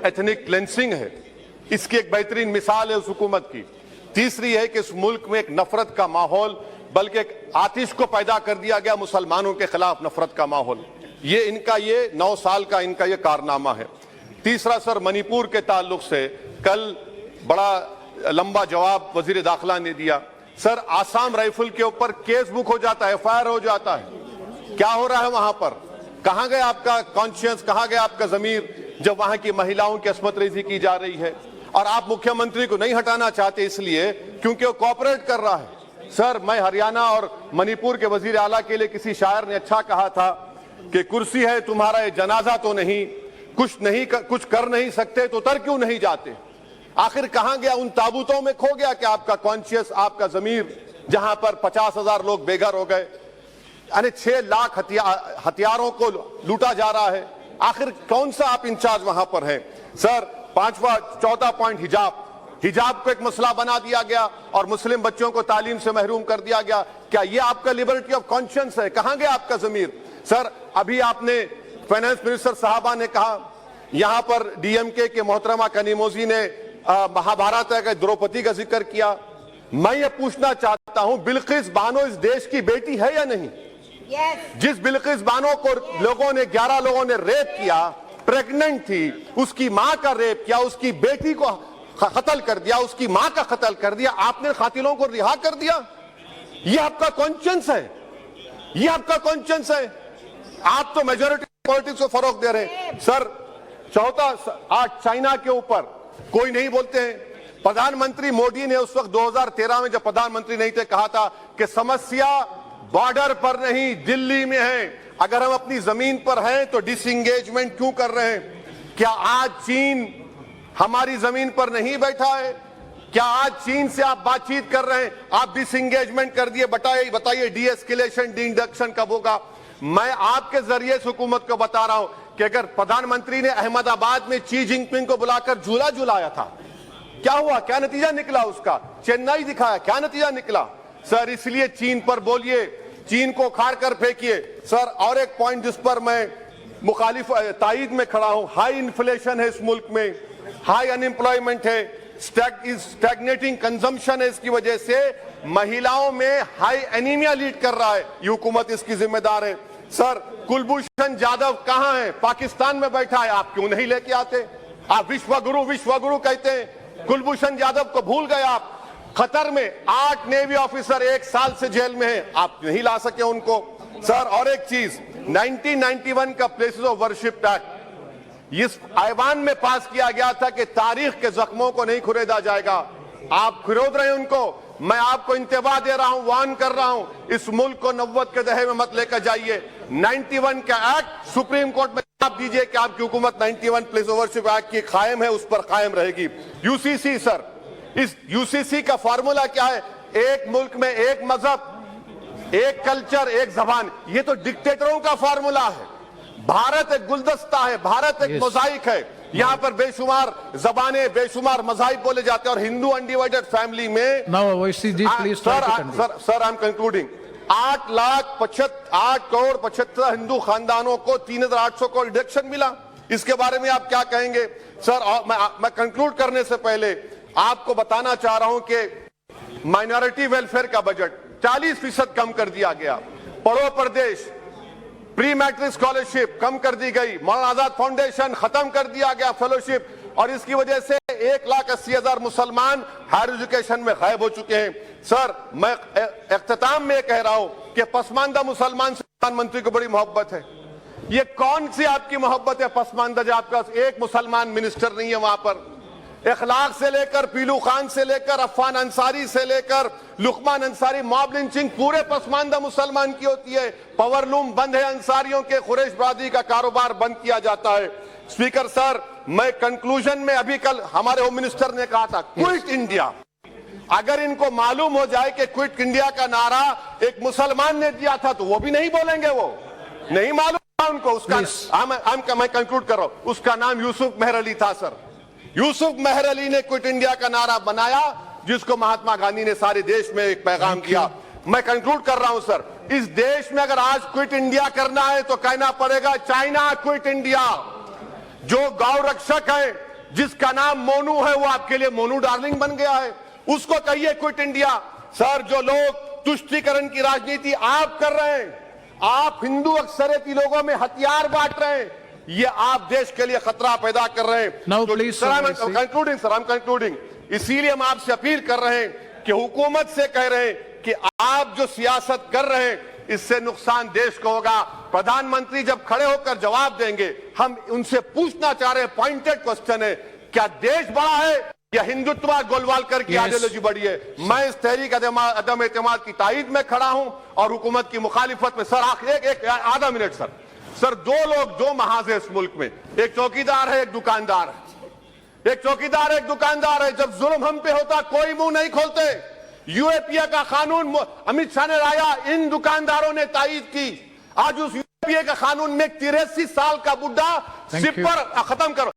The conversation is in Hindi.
एथनिक क्लेंसिंग है, इसकी एक बेहतरीन मिसाल है उस हुकूमत की। तीसरी है कि इस मुल्क में एक नफरत का माहौल, बल्कि एक आतिश को पैदा कर दिया गया, मुसलमानों के खिलाफ नफरत का माहौल। ये इनका ये 9 साल का इनका ये कारनामा है। तीसरा सर, मणिपुर के ताल्लुक से कल बड़ा लंबा जवाब वजीर दाखिला ने दिया। सर, आसाम राइफल के ऊपर केस बुक हो जाता है, FIR हो जाता है। क्या हो रहा है वहां पर? कहां गया आपका कॉन्शियंस, कहां गया आपका जमीर जब वहां की महिलाओं की अस्मत रेजी की जा रही है? और आप मुख्यमंत्री को नहीं हटाना चाहते इसलिए क्योंकि वो कोऑपरेट कर रहा है। सर, मैं हरियाणा और मणिपुर के वजीर आला के लिए किसी शायर ने अच्छा कहा था कि कुर्सी है तुम्हारा ये जनाजा तो नहीं, कुछ कर नहीं सकते तो उतर क्यों नहीं जाते? आखिर कहां गया? उन ताबूतों में खो गया कि आपका कॉन्शियस, आपका जमीर, जहां पर 50,000 लोग बेघर हो गए, यानी 6 लाख हथियारों को लूटा जा रहा है। आखिर कौन सा आप इंचार्ज वहां पर है? सर, चौथा पॉइंट, हिजाब को एक मसला बना दिया गया और मुस्लिम बच्चों को तालीम से महरूम कर दिया गया। क्या ये आपका लिबर्टी ऑफ कॉन्शियंस है? कहां गया आपका जमीर? सर, अभी आपने फाइनेंस मिनिस्टर साहबा ने कहा, यहां पर DMK के मोहतरमा कनीमोजी ने महाभारत के द्रौपदी का जिक्र किया। मैं ये पूछना चाहता हूं, बिल्किस बानो इस देश की बेटी है या नहीं? जिस बिल्किस बानो को 11 लोगों ने रेप किया, प्रेग्नेंट थी, उसकी मां का रेप किया, उसकी बेटी को कत्ल कर दिया, उसकी मां का कत्ल कर दिया, आपने कातिलों को रिहा कर दिया। ये आपका कॉन्शियंस है? ये आपका कॉन्शियंस है? आप तो मेजोरिटी पॉलिटिक्स को फरोग दे रहे हैं। सर, चौथा, आज चाइना के ऊपर कोई नहीं बोलते हैं। प्रधानमंत्री मोदी ने उस वक्त 2013 में जब प्रधानमंत्री नहीं थे कहा था कि समस्या बॉर्डर पर नहीं, दिल्ली में है। अगर हम अपनी जमीन पर हैं तो डिसएंगेजमेंट क्यों कर रहे हैं? क्या आज चीन हमारी जमीन पर नहीं बैठा है? क्या आज चीन से आप बातचीत कर रहे हैं? आप डिसएंगेजमेंट कर दिए। बताइए डीएस्केलेशन, डी-इंडक्शन कब होगा? मैं आपके जरिए इस हुकूमत को बता रहा हूं कि अगर प्रधानमंत्री ने अहमदाबाद में शी जिनपिंग को बुलाकर झूला झुलाया था, क्या हुआ? क्या नतीजा निकला उसका? चेन्नई दिखाया, क्या नतीजा निकला? सर, इसलिए चीन पर बोलिए, चीन को उखाड़ कर फेंकिए। सर, और एक पॉइंट जिस पर मैं मुखालिफ तायद में खड़ा हूं, हाई इन्फ्लेशन है इस मुल्क में, हाई अनएम्प्लॉयमेंट है, स्टैग्नेटिंग कंजम्पशन है। इसकी वजह से महिलाओं में हाई एनीमिया लीड कर रहा है। ये हुकूमत इसकी जिम्मेदार है। सर, कुलभूषण जाधव कहां है? पाकिस्तान में बैठा है, आप क्यों नहीं लेके आते? आप विश्वगुरु कहते हैं, कुलभूषण जाधव को भूल गए आप। कतर में 8 नेवी ऑफिसर 1 साल से जेल में हैं, आप नहीं ला सके उनको। सर, और एक चीज, 1991 का प्लेसेस ऑफ वर्शिप एक्ट इस ऐवान में पास किया गया था कि तारीख के जख्मों को नहीं खुरेदा जाएगा। आप खुरोद रहे हैं उनको। मैं आपको इंतबाह दे रहा हूं, वार्न कर रहा हूं, इस मुल्क को 90 के दहे में मत लेकर जाइए। 91 का एक्ट सुप्रीम कोर्ट में आप दीजिए कि आपकी हुकूमत 91 प्लेस ऑफ वर्शिप एक्ट की कायम है, उस पर कायम रहेगी। UCC, सर, इस UCC का फार्मूला क्या है? एक मुल्क में एक मजहब, एक कल्चर, एक जबान। ये तो डिक्टेटरों का फार्मूला है। भारत एक गुलदस्ता है, भारत एक मोजाइक है। यहाँ पर बेशुमार जबानें, बेशुमार मज़ाहिब बोले जाते हैं और हिंदू अनडिवाइडेड फैमिली में sir I am concluding 8 crore 75 Hindu खानदानों को 3,800 करोड़ डिडक्शन मिला। इसके बारे में आप क्या कहेंगे? सर, मैं कंक्लूड करने से पहले आपको बताना चाह रहा हूं कि माइनॉरिटी वेलफेयर का बजट 40% कम कर दिया गया। पढ़ो प्रदेश, प्री मैट्रिक स्कॉलरशिप कम कर दी गई। मौलाना आजाद फाउंडेशन खत्म कर दिया गया फेलोशिप, और इसकी वजह से 1,80,000 मुसलमान हायर एजुकेशन में गायब हो चुके हैं। सर, मैं इख्तिताम में कह रहा हूं कि पसमानदा मुसलमान से प्रधानमंत्री को बड़ी मोहब्बत है। ये कौन सी आपकी मोहब्बत है पसमानदा, जो आपका एक मुसलमान मिनिस्टर नहीं है वहां पर? इखलाक से लेकर, पीलू खान से लेकर, अफान अंसारी से लेकर लुकमान अंसारी, मॉब लिंचिंग पूरे पसमानदा मुसलमान की होती है। पावरलूम बंद है अंसारियों के, कुरैश बरादरी का कारोबार बंद किया जाता है। स्पीकर सर, मैं कंक्लूजन में, अभी कल हमारे होम मिनिस्टर ने कहा था क्विट इंडिया। अगर इनको मालूम हो जाए कि क्विट इंडिया का नारा एक मुसलमान ने दिया था तो वो भी नहीं बोलेंगे, वो नहीं मालूम था उनको। उसका मैं कंक्लूड कर रहा हूं, उसका नाम यूसुफ मेहर अली था। सर, यूसुफ मेहर अली ने क्विट इंडिया का नारा बनाया, जिसको महात्मा गांधी ने सारे देश में एक पैगाम किया। मैं कंक्लूड कर रहा हूं सर, इस देश में अगर आज क्विट इंडिया करना है तो कहना पड़ेगा चाइना क्विट इंडिया। जो गौ रक्षक है, जिसका नाम मोनू है वो आपके लिए मोनू डार्लिंग बन गया है, उसको कहिए क्विट इंडिया। सर, जो लोग तुष्टीकरण की राजनीति आप कर रहे हैं, आप हिंदू अक्सरियती लोगों में हथियार बांट रहे हैं, ये आप देश के लिए खतरा पैदा कर रहे हैं। Now, तो please, sir, sir, I'm concluding। इसीलिए हम आपसे अपील कर रहे हैं कि हुकूमत से कह रहे हैं कि आप जो सियासत कर रहे हैं इससे नुकसान देश को होगा। प्रधानमंत्री जब खड़े होकर जवाब देंगे, हम उनसे पूछना चाह रहे हैं, पॉइंटेड क्वेश्चन है, क्या देश बड़ा है या हिंदुत्व गोलवालकर की आइडियोलॉजी बड़ी है? मैं इस तहरीक अदम एतमाद की तायद में खड़ा हूं और हुकूमत की मुखालिफत में। सर, एक आधा मिनट सर, दो लोग, दो महाज है इस मुल्क में, एक चौकीदार है, एक दुकानदार है। एक चौकीदार एक दुकानदार है। जब जुल्म हम पे होता कोई मुंह नहीं खोलते। यूएपीए का कानून अमित शाह ने लाया, इन दुकानदारों ने तायद की। आज उस यूएपीए का कानून में 83 साल का बुढ़ा सिप पर खत्म करो।